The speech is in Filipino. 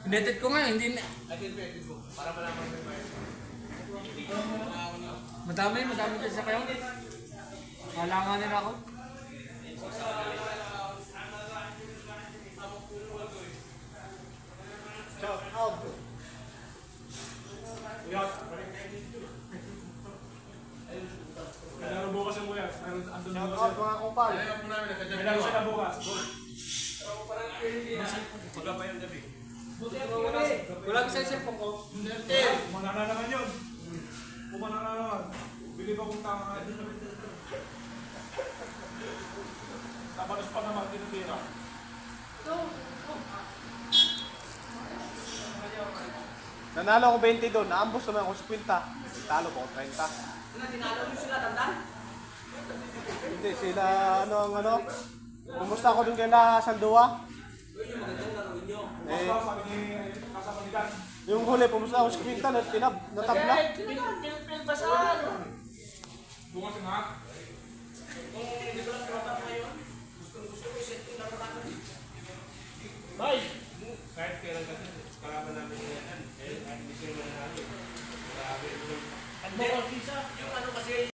Pinetid ko nga, hindi na. Pinetid ko. Para malaman mo yung Madami kasi sa kayo. Halanganin ako. Shout out. Kailangan bukas yung bukas. Shout out mga kumpal. Kailangan siya na bukas. Wala pa yung gabi. Walang cellphone ko. Kumana na naman yun. Kumana na naman. Bili pa kong tanga. Tapanos pa naman, tinitira. Nanalo ako 20 doon. Naambos naman ako 50. Talo ko 30. Tinalo nyo sila, tandaan? Hindi sila ano. Kumusta ako dun kay na Sandua? Yun yung magandang laruin nyo. Basta sabi ni kasama ni Dan. Yung huli, pumunta ako sa 50 na natabla. Pinagbasahan. Bukas yung hak. Kung hindi ko lang tropa ngayon, gusto ko i-set yung laruan. Bye! Kahit kailan kasi, kalaban namin yan. Kahit hindi sila mananalo. Grabe. Yung ano kasi,